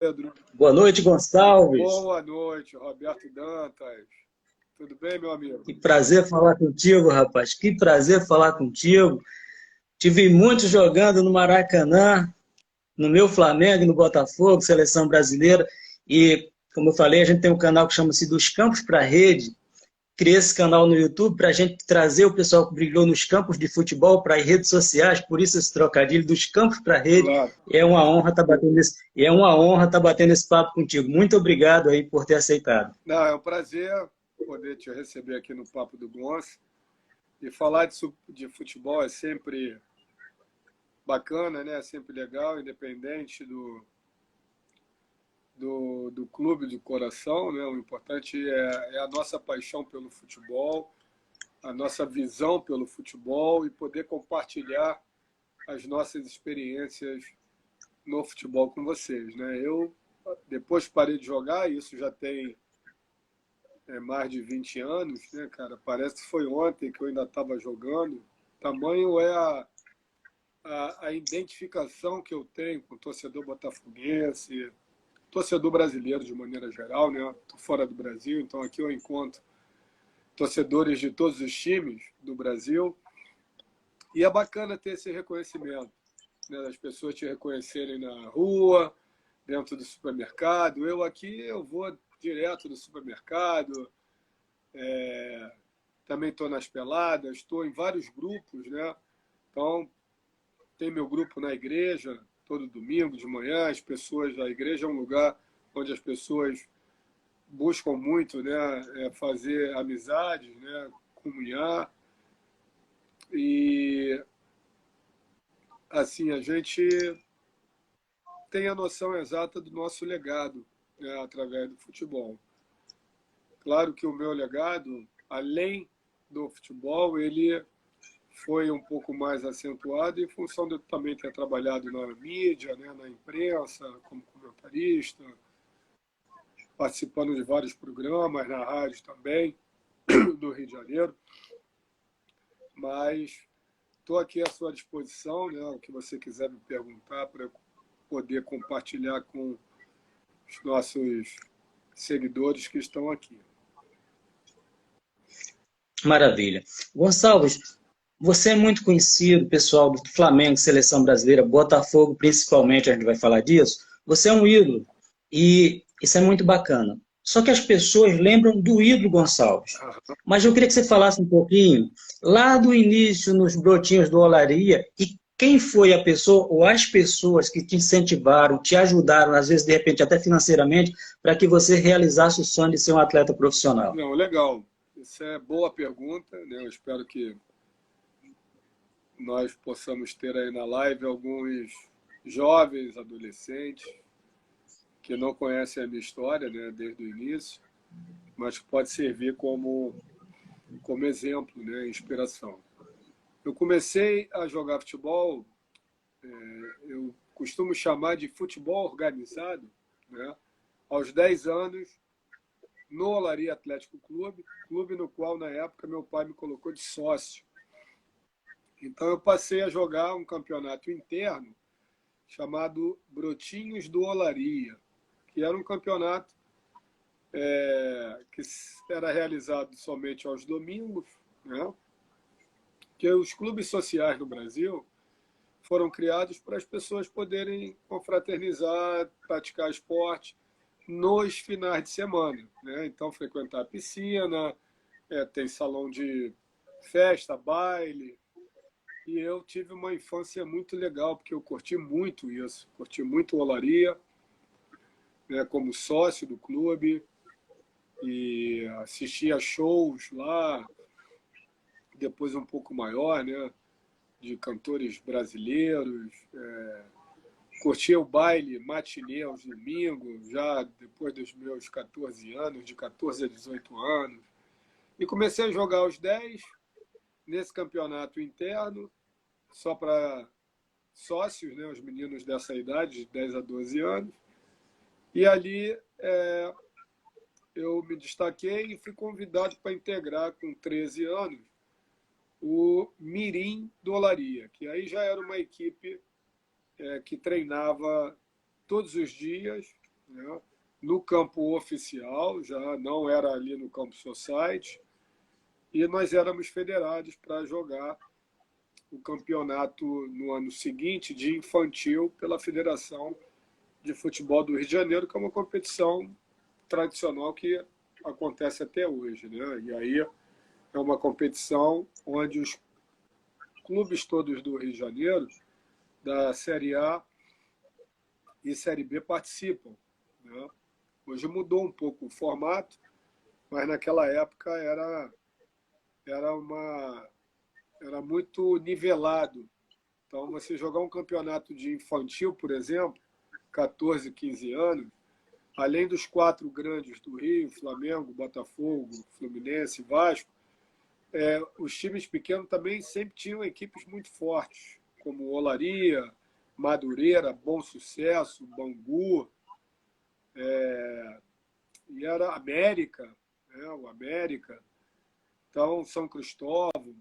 Pedro. Boa noite, Gonçalves. Boa noite, Roberto Dantas. Tudo bem, meu amigo? Que prazer falar contigo, rapaz. Que prazer falar contigo. Tive muitos jogando no Maracanã, no meu Flamengo, no Botafogo, seleção brasileira. E, como eu falei, a gente tem um canal que chama-se Dos Campos para a Rede. Criei esse canal no YouTube para a gente trazer o pessoal que brilhou nos campos de futebol para as redes sociais. Por isso esse trocadilho dos campos para a rede. Claro. É uma honra estar batendo esse papo contigo. Muito obrigado aí por ter aceitado. Não, é um prazer poder te receber aqui no Papo do Gonçalo. E falar de futebol é sempre bacana, né? É sempre legal, independente do clube do coração, né? O importante é a nossa paixão pelo futebol, a nossa visão pelo futebol e poder compartilhar as nossas experiências no futebol com vocês, né? Eu depois parei de jogar, isso já tem mais de 20 anos, né, cara? Parece que foi ontem que eu ainda estava jogando. Tamanho é a identificação que eu tenho com o torcedor botafoguense, torcedor brasileiro de maneira geral, né? Tô fora do Brasil, então aqui eu encontro torcedores de todos os times do Brasil. E é bacana ter esse reconhecimento, né? Das pessoas te reconhecerem na rua, dentro do supermercado. Eu aqui, eu vou direto do supermercado, também estou nas peladas, estou em vários grupos, né? Então, tem meu grupo na igreja, todo domingo de manhã, as pessoas, a igreja é um lugar onde as pessoas buscam muito, né, fazer amizades, né, comunhar, e assim, a gente tem a noção exata do nosso legado, né, através do futebol. Claro que o meu legado, além do futebol, ele foi um pouco mais acentuado em função de eu também ter trabalhado na mídia, né, na imprensa, como comentarista, participando de vários programas na rádio também, do Rio de Janeiro. Mas estou aqui à sua disposição, né, o que você quiser me perguntar para eu poder compartilhar com os nossos seguidores que estão aqui. Maravilha. Gonçalves, você é muito conhecido, pessoal do Flamengo, Seleção Brasileira, Botafogo principalmente, a gente vai falar disso. Você é um ídolo e isso é muito bacana. Só que as pessoas lembram do ídolo Gonçalves. Mas eu queria que você falasse um pouquinho lá do início, nos brotinhos do Olaria, e quem foi a pessoa ou as pessoas que te incentivaram, te ajudaram, às vezes, de repente, até financeiramente, para que você realizasse o sonho de ser um atleta profissional. Não, legal. Isso é boa pergunta, né? Eu espero que nós possamos ter aí na live alguns jovens, adolescentes, que não conhecem a minha história, né, desde o início, mas que pode servir como exemplo, né, inspiração. Eu comecei a jogar futebol, eu costumo chamar de futebol organizado, né, aos 10 anos, no Olaria Atlético Clube, clube no qual, na época, meu pai me colocou de sócio. Então, eu passei a jogar um campeonato interno chamado Brotinhos do Olaria, que era um campeonato que era realizado somente aos domingos, né? Que os clubes sociais no Brasil foram criados para as pessoas poderem confraternizar, praticar esporte nos finais de semana, né? Então, frequentar a piscina, tem salão de festa, baile. E eu tive uma infância muito legal, porque eu curti muito isso, curti muito Olaria, né, como sócio do clube, e assistia shows lá, depois um pouco maior, né, de cantores brasileiros, curtia o baile matinê aos domingos, já depois dos meus 14 anos, de 14 a 18 anos, e comecei a jogar aos 10, nesse campeonato interno, só para sócios, né, os meninos dessa idade, de 10 a 12 anos, e ali eu me destaquei e fui convidado para integrar com 13 anos o Mirim do Olaria, que aí já era uma equipe que treinava todos os dias né? No campo oficial, já não era ali no campo society, e nós éramos federados para jogar o campeonato no ano seguinte de infantil pela Federação de Futebol do Rio de Janeiro, que é uma competição tradicional que acontece até hoje, né? E aí é uma competição onde os clubes todos do Rio de Janeiro, da Série A e Série B, participam, né? Hoje mudou um pouco o formato, mas naquela época era muito nivelado. Então, você jogar um campeonato de infantil, por exemplo, 14, 15 anos, além dos 4 grandes do Rio, Flamengo, Botafogo, Fluminense, Vasco, os times pequenos também sempre tinham equipes muito fortes, como Olaria, Madureira, Bom Sucesso, Bangu, e era América, né? O América, então São Cristóvão.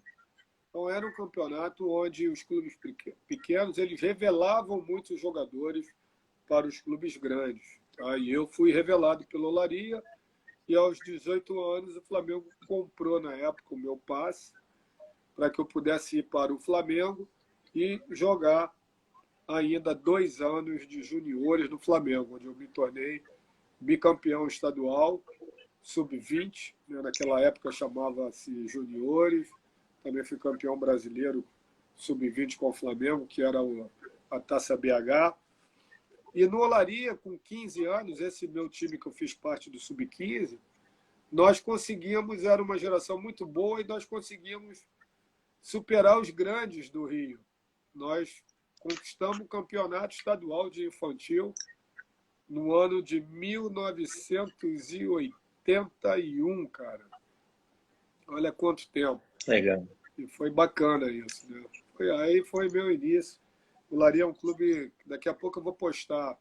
Então era um campeonato onde os clubes pequenos eles revelavam muitos jogadores para os clubes grandes. Aí eu fui revelado pelo Olaria e aos 18 anos o Flamengo comprou na época o meu passe para que eu pudesse ir para o Flamengo e jogar ainda 2 anos de juniores no Flamengo, onde eu me tornei bicampeão estadual, sub-20, né? Naquela época chamava-se juniores, também fui campeão brasileiro sub-20 com o Flamengo, que era a Taça BH. E no Olaria, com 15 anos, esse meu time que eu fiz parte do sub-15, nós conseguimos, era uma geração muito boa, e nós conseguimos superar os grandes do Rio. Nós conquistamos o campeonato estadual de infantil no ano de 1981, cara. Olha quanto tempo. Legal. E foi bacana isso, né? Aí foi meu início. O Olaria é um clube, daqui a pouco eu vou postar,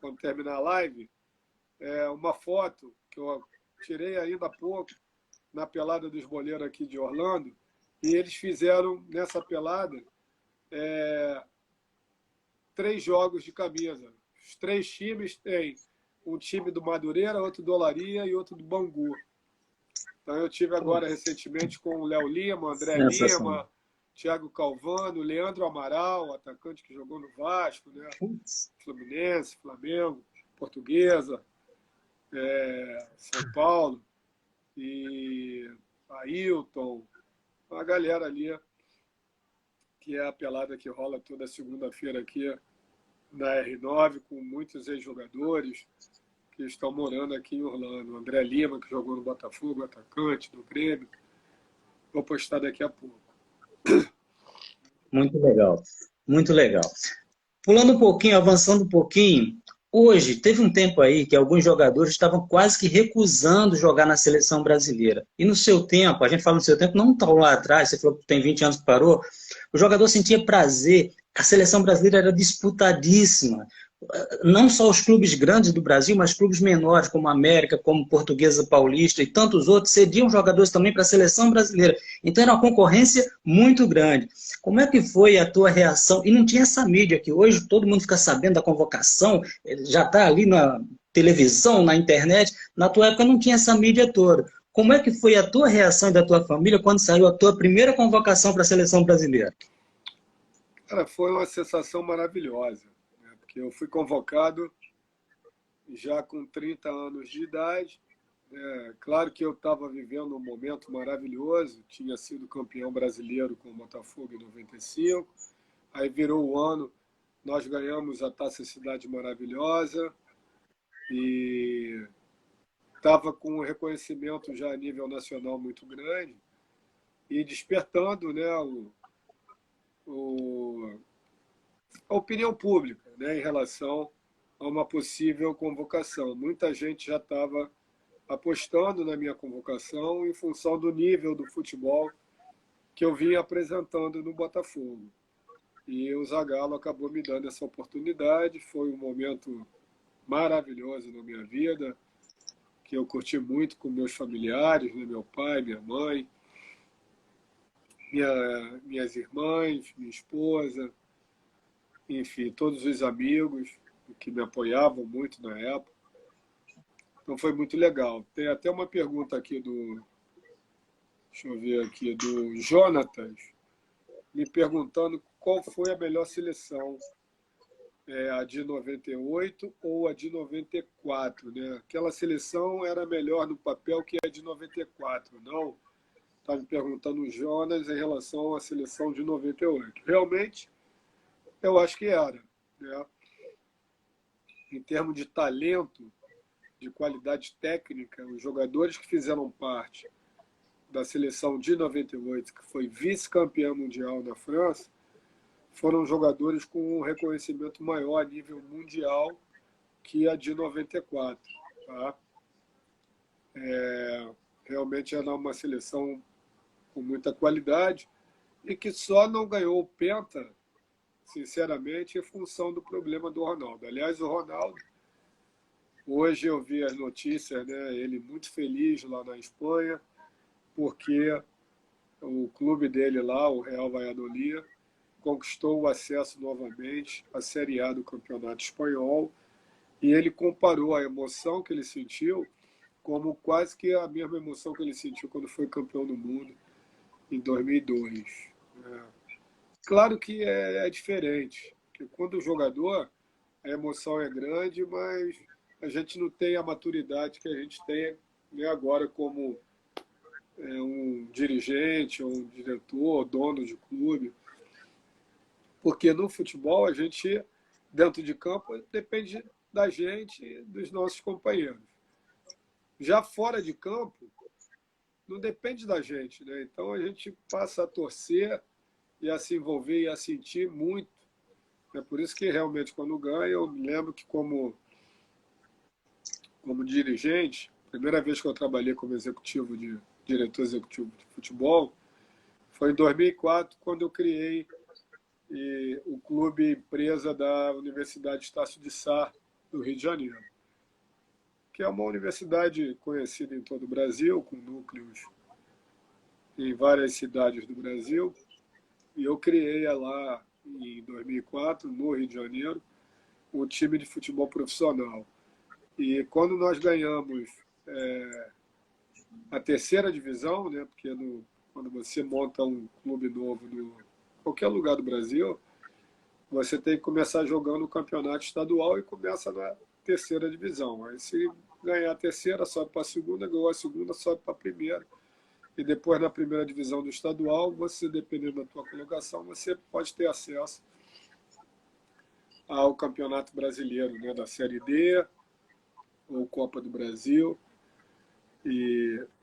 quando terminar a live, uma foto que eu tirei ainda há pouco na pelada dos boleiros aqui de Orlando, e eles fizeram nessa pelada 3 jogos de camisa. Os 3 times têm um time do Madureira, outro do Olaria e outro do Bangu. Então eu tive agora recentemente com o Léo Lima, André Lima, Thiago Calvano, Leandro Amaral, atacante que jogou no Vasco, né? Fluminense, Flamengo, Portuguesa, São Paulo, e Ailton, uma galera ali, que é a pelada que rola toda segunda-feira aqui na R9, com muitos ex-jogadores que estão morando aqui em Orlando. André Lima, que jogou no Botafogo, atacante do Grêmio. Vou postar daqui a pouco. Muito legal, muito legal. Pulando um pouquinho, avançando um pouquinho, hoje, teve um tempo aí que alguns jogadores estavam quase que recusando jogar na seleção brasileira. E no seu tempo, a gente fala no seu tempo, não tão lá atrás, você falou que tem 20 anos que parou, o jogador sentia prazer, a seleção brasileira era disputadíssima. Não só os clubes grandes do Brasil, mas clubes menores, como a América, como Portuguesa Paulista e tantos outros, cediam jogadores também para a seleção brasileira. Então era uma concorrência muito grande. Como é que foi a tua reação? E não tinha essa mídia que hoje todo mundo fica sabendo da convocação, já está ali na televisão, na internet. Na tua época não tinha essa mídia toda. Como é que foi a tua reação e da tua família quando saiu a tua primeira convocação para a seleção brasileira? Cara, foi uma sensação maravilhosa, né? Porque eu fui convocado já com 30 anos de idade. Claro que eu estava vivendo um momento maravilhoso, tinha sido campeão brasileiro com o Botafogo em 95, aí virou o ano, nós ganhamos a Taça Cidade Maravilhosa e estava com um reconhecimento já a nível nacional muito grande e despertando, né, a opinião pública, né, em relação a uma possível convocação. Muita gente já estava apostando na minha convocação em função do nível do futebol que eu vinha apresentando no Botafogo. E o Zagallo acabou me dando essa oportunidade. Foi um momento maravilhoso na minha vida, que eu curti muito com meus familiares, né? Meu pai, minha mãe, minhas irmãs, minha esposa, enfim, todos os amigos. que me apoiavam muito na época. Então foi muito legal. Tem até uma pergunta aqui deixa eu ver aqui, do Jonatas, me perguntando qual foi a melhor seleção, a de 98 ou a de 94, né? Aquela seleção era melhor no papel que a de 94, não? Está me perguntando o Jonas em relação à seleção de 98. Realmente, eu acho que era, né? Em termos de talento, de qualidade técnica, os jogadores que fizeram parte da seleção de 98, que foi vice-campeã mundial na França, foram jogadores com um reconhecimento maior a nível mundial que a de 94. Tá? Realmente era uma seleção com muita qualidade e que só não ganhou o Penta, sinceramente, em função do problema do Ronaldo. Aliás, o Ronaldo, hoje eu vi as notícias, né, ele muito feliz lá na Espanha, porque o clube dele lá, o Real Valladolid, conquistou o acesso novamente à Série A do Campeonato Espanhol, e ele comparou a emoção que ele sentiu como quase que a mesma emoção que ele sentiu quando foi campeão do mundo em 2002. Claro que é diferente, porque quando o jogador, a emoção é grande, mas a gente não tem a maturidade que a gente tem, né, agora como um dirigente, ou um diretor, dono de clube. Porque no futebol a gente, dentro de campo, depende da gente e dos nossos companheiros. Já fora de campo, não depende da gente, né? Então a gente passa a torcer e a se envolver e a sentir muito. É por isso que realmente quando ganha, eu me lembro que como dirigente, primeira vez que eu trabalhei como diretor executivo de futebol, foi em 2004, quando eu criei o clube empresa da Universidade Estácio de Sá, do Rio de Janeiro, que é uma universidade conhecida em todo o Brasil, com núcleos em várias cidades do Brasil. E eu criei lá, em 2004, no Rio de Janeiro, um time de futebol profissional. E quando nós ganhamos a terceira divisão, né, porque quando você monta um clube novo em qualquer lugar do Brasil, você tem que começar jogando o campeonato estadual e começa na terceira divisão. Aí se ganhar a terceira, sobe para a segunda, ganhou a segunda, sobe para a primeira. E depois na primeira divisão do estadual, você, dependendo da tua colocação, você pode ter acesso ao Campeonato Brasileiro, né, da Série D ou Copa do Brasil.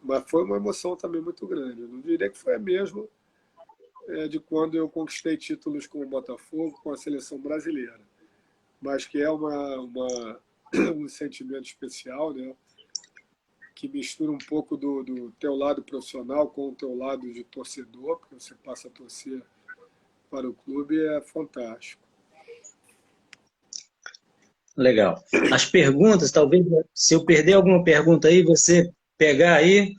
Mas foi uma emoção também muito grande. Eu não diria que foi a mesma de quando eu conquistei títulos com o Botafogo, com a seleção brasileira, mas que é um sentimento especial, né, que mistura um pouco do teu lado profissional com o teu lado de torcedor, porque você passa a torcer para o clube, é fantástico. Legal. As perguntas, talvez, se eu perder alguma pergunta aí, você pegar aí,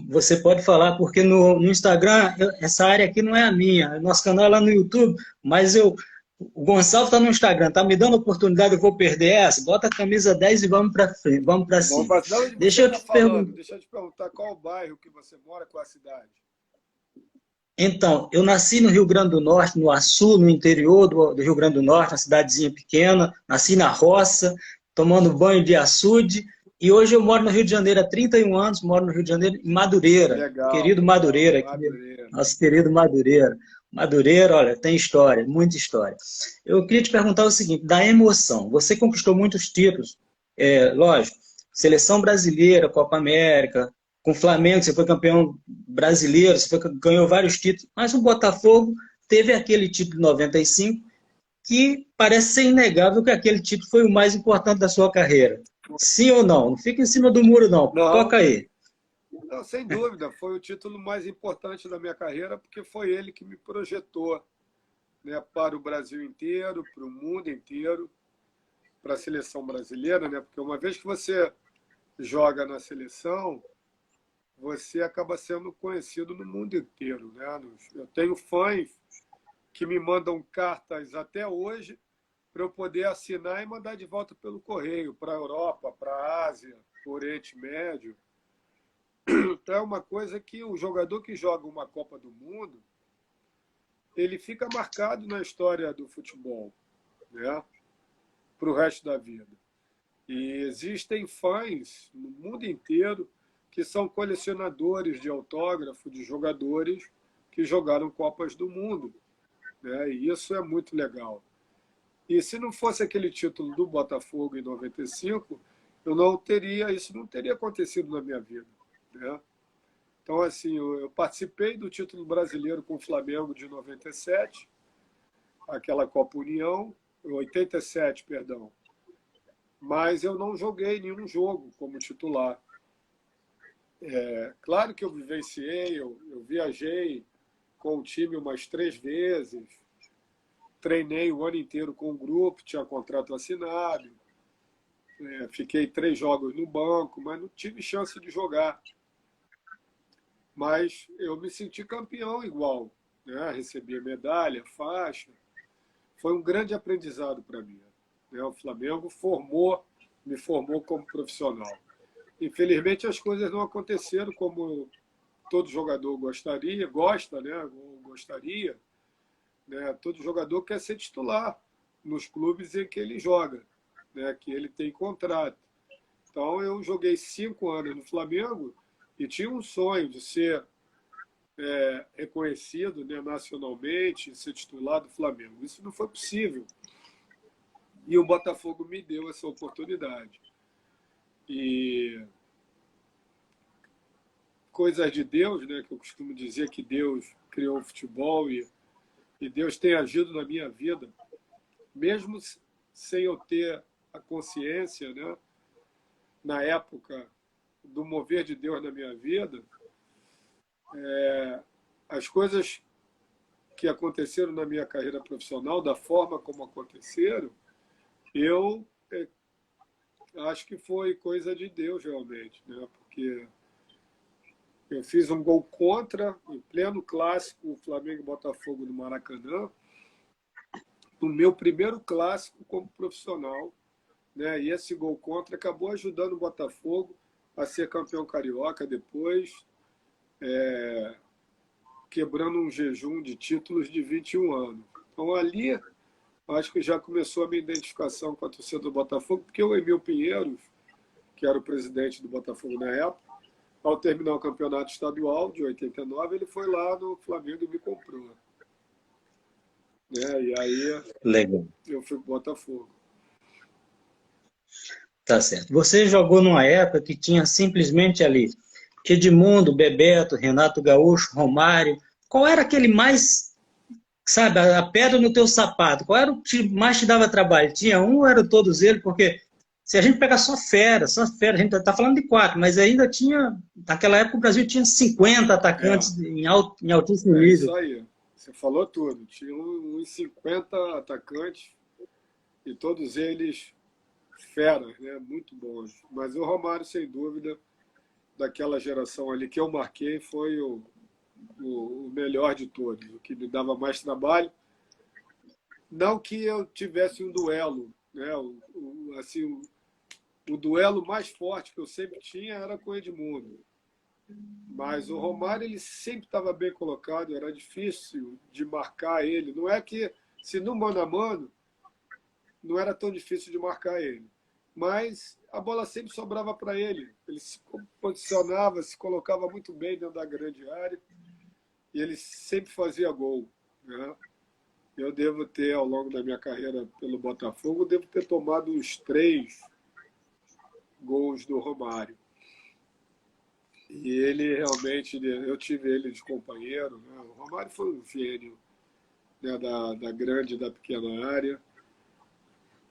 você pode falar, porque no Instagram, essa área aqui não é a minha, nosso canal é lá no YouTube, mas o Gonçalo está no Instagram, está me dando oportunidade, eu vou perder essa, bota a camisa 10 e vamos para frente, vamos para cima. Deixa eu te perguntar qual o bairro que você mora, qual a cidade? Então, eu nasci no Rio Grande do Norte, no Açu, no interior do Rio Grande do Norte, uma cidadezinha pequena, nasci na roça, tomando banho de açude, e hoje eu moro no Rio de Janeiro há 31 anos, moro no Rio de Janeiro, em Madureira, legal, querido Madureira, Madureira. Nosso querido Madureira. Madureira, olha, tem história, muita história. Eu queria te perguntar o seguinte, da emoção, você conquistou muitos títulos, lógico, Seleção Brasileira, Copa América, com o Flamengo, você foi campeão brasileiro, ganhou vários títulos, mas o Botafogo teve aquele título de 95 que parece ser inegável que aquele título foi o mais importante da sua carreira. Sim ou não? Não fica em cima do muro, não. Toca aí. Não, sem dúvida, foi o título mais importante da minha carreira, porque foi ele que me projetou, né, para o Brasil inteiro, para o mundo inteiro, para a seleção brasileira, né? Porque uma vez que você joga na seleção, você acaba sendo conhecido no mundo inteiro, né? Eu tenho fãs que me mandam cartas até hoje para eu poder assinar e mandar de volta pelo correio para a Europa, para a Ásia, para o Oriente Médio. Então é uma coisa que o jogador que joga uma Copa do Mundo, ele fica marcado na história do futebol, né? Para o resto da vida. E existem fãs no mundo inteiro que são colecionadores de autógrafo de jogadores que jogaram Copas do Mundo, né? E isso é muito legal. E se não fosse aquele título do Botafogo em 95, isso não teria acontecido na minha vida, né? Então, assim, eu participei do título brasileiro com o Flamengo de 97, aquela Copa União, 87, perdão. Mas eu não joguei nenhum jogo como titular. Claro que eu vivenciei, eu viajei com o time umas 3 vezes, treinei o ano inteiro com o grupo, tinha contrato assinado, fiquei 3 jogos no banco, mas não tive chance de jogar. Mas eu me senti campeão igual, né? Recebi a medalha, faixa. Foi um grande aprendizado para mim, né? O Flamengo me formou como profissional. Infelizmente, as coisas não aconteceram como todo jogador gosta, né? Gostaria, né? Todo jogador quer ser titular nos clubes em que ele joga, né? Que ele tem contrato. Então, eu joguei 5 anos no Flamengo e tinha um sonho de ser reconhecido, né, nacionalmente, ser titular do Flamengo. Isso não foi possível. E o Botafogo me deu essa oportunidade. E coisas de Deus, né, que eu costumo dizer que Deus criou o futebol e Deus tem agido na minha vida, mesmo sem eu ter a consciência, né, na época do mover de Deus na minha vida, as coisas que aconteceram na minha carreira profissional, da forma como aconteceram, eu acho que foi coisa de Deus realmente, né? Porque eu fiz um gol contra, em pleno clássico, o Flamengo e Botafogo no Maracanã, no meu primeiro clássico como profissional, né? E esse gol contra acabou ajudando o Botafogo a ser campeão carioca depois, quebrando um jejum de títulos de 21 anos. Então, ali, acho que já começou a minha identificação com a torcida do Botafogo, porque o Emil Pinheiros, que era o presidente do Botafogo na época, ao terminar o campeonato estadual de 89, ele foi lá no Flamengo e me comprou. Né? E aí Legal. eu fui para o Botafogo. Tá certo. Você jogou numa época que tinha simplesmente ali Edmundo, Bebeto, Renato Gaúcho, Romário. Qual era aquele mais, sabe, a pedra no teu sapato? Qual era o que mais te dava trabalho? Tinha um ou eram todos eles? Porque se a gente pegar só fera, a gente está falando de 4, mas ainda tinha, naquela época o Brasil tinha 50 atacantes em altíssimo nível. Isso aí, você falou tudo. Tinha uns 50 atacantes e todos eles feras, né? Muito bons. Mas o Romário, sem dúvida, daquela geração ali que eu marquei, foi o melhor de todos, o que me dava mais trabalho. Não que eu tivesse um duelo, né? O duelo mais forte que eu sempre tinha era com o Edmundo. Mas o Romário, ele sempre estava bem colocado, era difícil de marcar ele. Não é que, se no mano a mano, não era tão difícil de marcar ele. Mas a bola sempre sobrava para ele. Ele se posicionava, se colocava muito bem dentro da grande área e ele sempre fazia gol, né? Eu devo ter, ao longo da minha carreira pelo Botafogo, devo ter tomado uns 3 gols do Romário. E ele realmente, eu tive ele de companheiro, né? O Romário foi um gênio, né, da grande e da pequena área.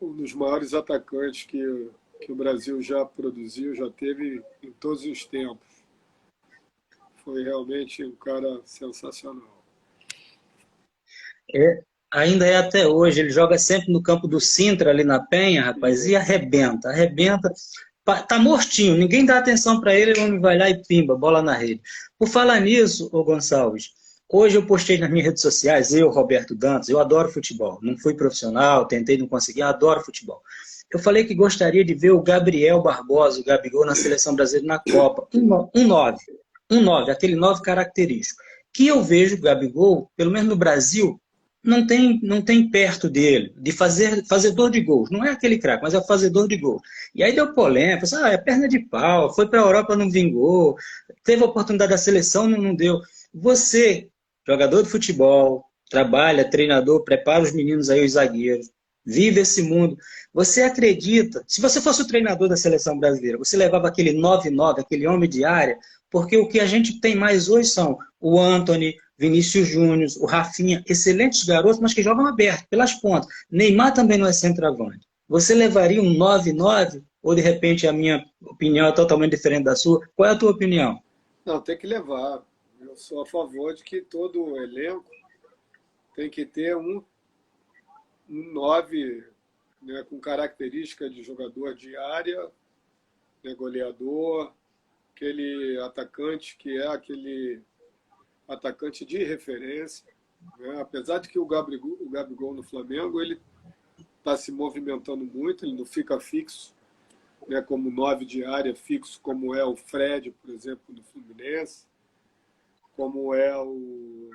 Um dos maiores atacantes que o Brasil já produziu, já teve em todos os tempos. Foi realmente um cara sensacional. Ainda é até hoje, ele joga sempre no campo do Sintra, ali na Penha, rapaz, e arrebenta. Tá mortinho, ninguém dá atenção para ele, o homem vai lá e pimba, bola na rede. Por falar nisso, ô Gonçalves, Hoje eu postei nas minhas redes sociais, eu, Roberto Dantas, eu adoro futebol. Não fui profissional, tentei, não consegui, eu adoro futebol. Eu falei que gostaria de ver o Gabriel Barbosa, o Gabigol, na seleção brasileira na Copa. Um 9. Um 9, aquele 9 característico. Que eu vejo o Gabigol, pelo menos no Brasil, não tem perto dele, de fazedor de gols. Não é aquele craque, mas é o fazedor de gols. E aí deu polêmica, é perna de pau, foi para a Europa, não vingou, teve a oportunidade da seleção, não deu. Você, jogador de futebol, trabalha, treinador, prepara os meninos aí, os zagueiros, vive esse mundo. Você acredita, se você fosse o treinador da seleção brasileira, você levava aquele 9-9, aquele homem de área, porque o que a gente tem mais hoje são o Antony, Vinícius Júnior, o Rafinha, excelentes garotos, mas que jogam aberto, pelas pontas. Neymar também não é centroavante. Você levaria um 9-9? Ou, de repente, a minha opinião é totalmente diferente da sua? Qual é a tua opinião? Não, tem que levar. Eu sou a favor de que todo elenco tem que ter um 9, né, com característica de jogador de área, né, goleador, aquele atacante que é aquele atacante de referência, né? Apesar de que o Gabigol no Flamengo, ele está se movimentando muito, ele não fica fixo, né, como 9 de área fixo, como é o Fred, por exemplo, no Fluminense, como é o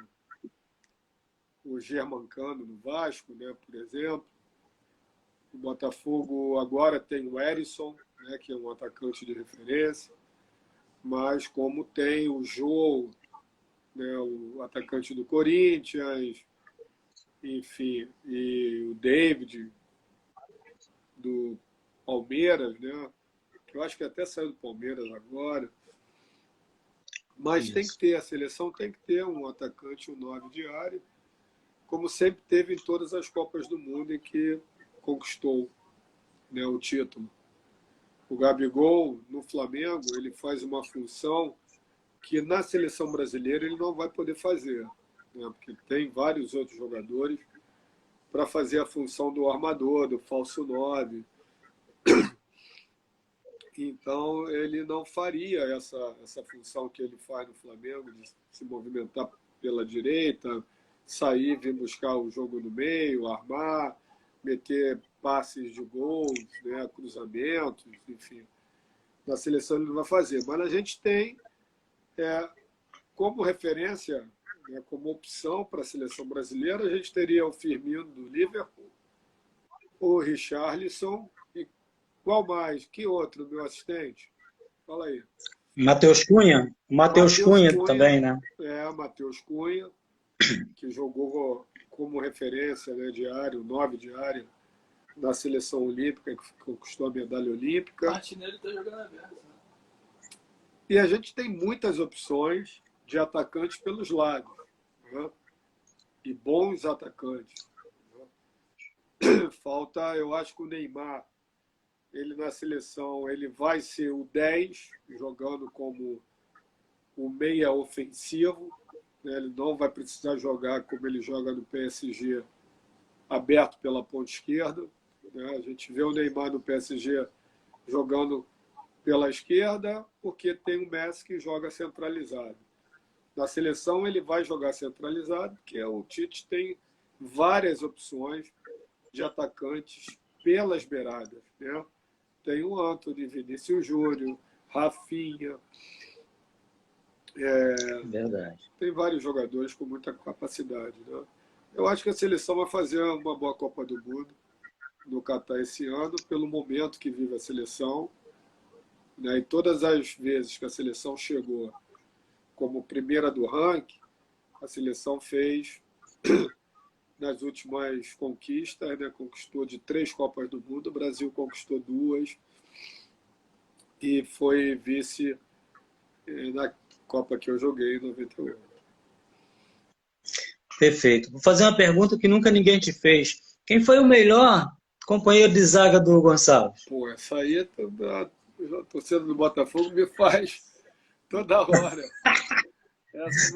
Germancano no Vasco, né, por exemplo. O Botafogo agora tem o Erisson, né, que é um atacante de referência, mas como tem o Jô, né, o atacante do Corinthians, enfim, e o David do Palmeiras, né, que eu acho que até saiu do Palmeiras agora. Mas tem que ter, a seleção tem que ter um atacante, um 9 de área, como sempre teve em todas as Copas do Mundo em que conquistou, né, o título. O Gabigol, no Flamengo, ele faz uma função que na seleção brasileira ele não vai poder fazer, né, porque tem vários outros jogadores para fazer a função do armador, do falso 9. Então, ele não faria essa função que ele faz no Flamengo, de se movimentar pela direita, sair, vir buscar o jogo no meio, armar, meter passes de gols, né, cruzamentos, enfim. Na seleção ele não vai fazer. Mas a gente tem, como referência, né, como opção para a seleção brasileira, a gente teria o Firmino do Liverpool, o Richarlison. Qual mais? Que outro, meu assistente? Fala aí. Matheus Cunha? Matheus Cunha também, né? Matheus Cunha, que jogou como referência, né, de área, o 9 de área, na seleção olímpica, que conquistou a medalha olímpica. O Martinelli está jogando aberto. Né? E a gente tem muitas opções de atacantes pelos lados, né? E bons atacantes. Né? Falta, eu acho que o Neymar, ele na seleção, ele vai ser o 10, jogando como o meia ofensivo, né? Ele não vai precisar jogar como ele joga no PSG, aberto pela ponta esquerda, né? A gente vê o Neymar no PSG jogando pela esquerda, porque tem o Messi que joga centralizado. Na seleção ele vai jogar centralizado, porque o Tite tem várias opções de atacantes pelas beiradas, né? Tem o Antony, Vinícius Júnior, Rafinha. Verdade. Tem vários jogadores com muita capacidade, né? Eu acho que a seleção vai fazer uma boa Copa do Mundo no Catar esse ano, pelo momento que vive a seleção, né? E todas as vezes que a seleção chegou como primeira do ranking, a seleção fez nas últimas conquistas, né? Conquistou de 3 Copas do Mundo, o Brasil conquistou 2 e foi vice na Copa que eu joguei em 98. Perfeito. Vou fazer uma pergunta que nunca ninguém te fez. Quem foi o melhor companheiro de zaga do Gonçalves? Pô, essa aí a torcida do Botafogo me faz toda hora.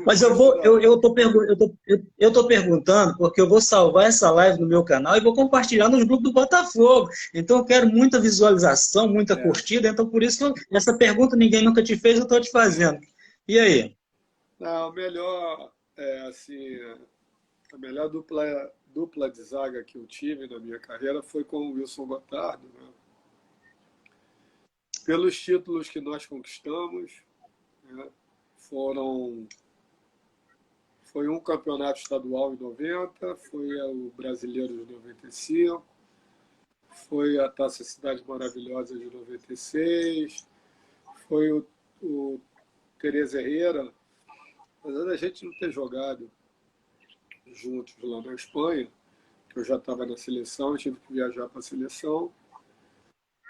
Mas eu tô perguntando porque eu vou salvar essa live no meu canal e vou compartilhar nos grupos do Botafogo. Então eu quero muita visualização, muita curtida. Então por isso que essa pergunta ninguém nunca te fez, eu estou te fazendo. E aí? Não, o melhor assim, a melhor dupla de zaga que eu tive na minha carreira foi com o Wilson Gotardo, né? Pelos títulos que nós conquistamos, né? Foi um campeonato estadual em 90, foi o Brasileiro de 95, foi a Taça Cidade Maravilhosa de 96, foi o Tereza Herrera, apesar da gente não ter jogado juntos lá na Espanha, que eu já estava na seleção, tive que viajar para a seleção.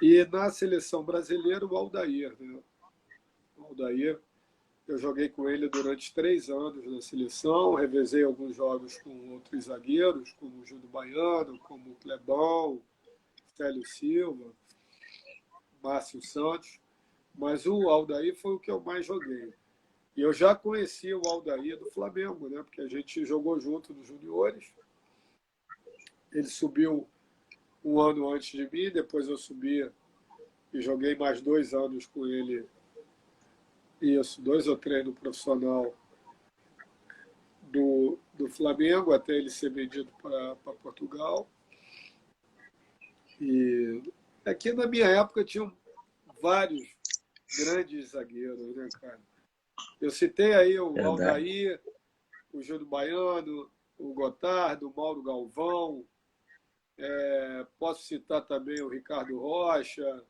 E na seleção brasileira, o Aldair. Né? O Aldair, eu joguei com ele durante 3 anos na seleção, revezei alguns jogos com outros zagueiros, como o Júlio Baiano, como o Clebão, Célio Silva, Márcio Santos, mas o Aldair foi o que eu mais joguei. E eu já conhecia o Aldair do Flamengo, né? Porque a gente jogou junto nos juniores. Ele subiu um ano antes de mim, depois eu subi e joguei mais 2 anos com ele. Isso, 2 ou 3 no profissional do Flamengo, até ele ser vendido para Portugal. E aqui na minha época tinham vários grandes zagueiros, né, cara? Eu citei aí o Aldair, o Júlio Baiano, o Gotardo, o Mauro Galvão, posso citar também o Ricardo Rocha,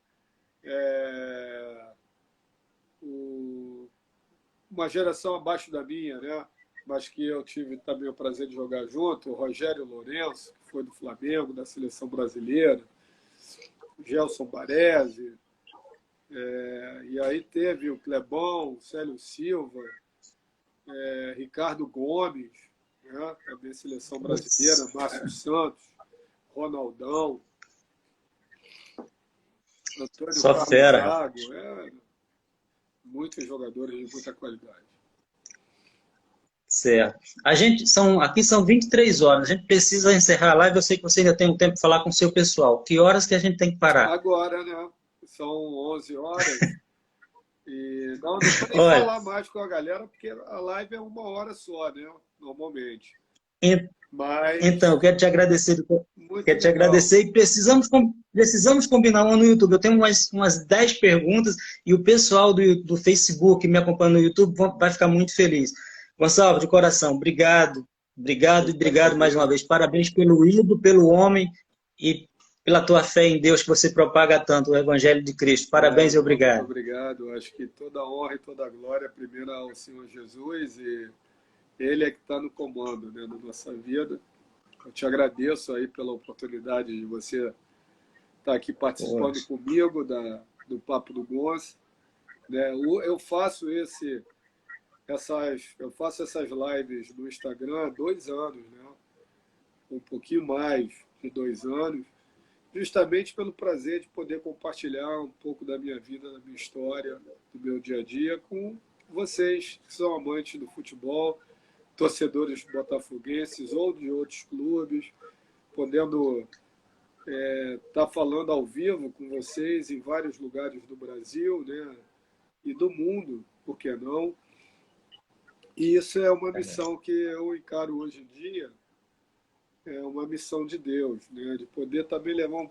uma geração abaixo da minha, né? Mas que eu tive também o prazer de jogar junto, o Rogério Lourenço, que foi do Flamengo, da seleção brasileira, o Gelson Baresi, e aí teve o Clebão, o Célio Silva, Ricardo Gomes, né? Também seleção brasileira, Márcio Santos, Ronaldão, Antônio Só Carlos fera. Zago, muitos jogadores de muita qualidade. Certo. Aqui são 23 horas. A gente precisa encerrar a live. Eu sei que você ainda tem um tempo para falar com o seu pessoal. Que horas que a gente tem que parar? Agora, né? São 11 horas. E não dá para nem falar mais com a galera, porque a live é 1 hora só, né? Normalmente. Mas então, eu quero te agradecer. Quero te agradecer e precisamos combinar uma no YouTube. Eu tenho umas 10 perguntas e o pessoal do Facebook que me acompanha no YouTube vai ficar muito feliz. Gonçalves, de coração, obrigado. Obrigado e obrigado mais uma vez. Parabéns pelo ídolo, pelo homem e pela tua fé em Deus que você propaga tanto, o Evangelho de Cristo. Parabéns e obrigado. Muito obrigado. Acho que toda honra e toda glória primeiro ao Senhor Jesus e Ele é que está no comando, né, da nossa vida. Eu te agradeço aí pela oportunidade de você estar aqui participando comigo do Papo do Gonça. Né? Eu faço essas lives no Instagram há 2 anos, né? Um pouquinho mais de 2 anos, justamente pelo prazer de poder compartilhar um pouco da minha vida, da minha história, do meu dia a dia com vocês que são amantes do futebol, torcedores botafoguenses ou de outros clubes, podendo estar falando ao vivo com vocês em vários lugares do Brasil, né? E do mundo, por que não? E isso é uma missão que eu encaro hoje em dia, é uma missão de Deus, né? De poder também levar um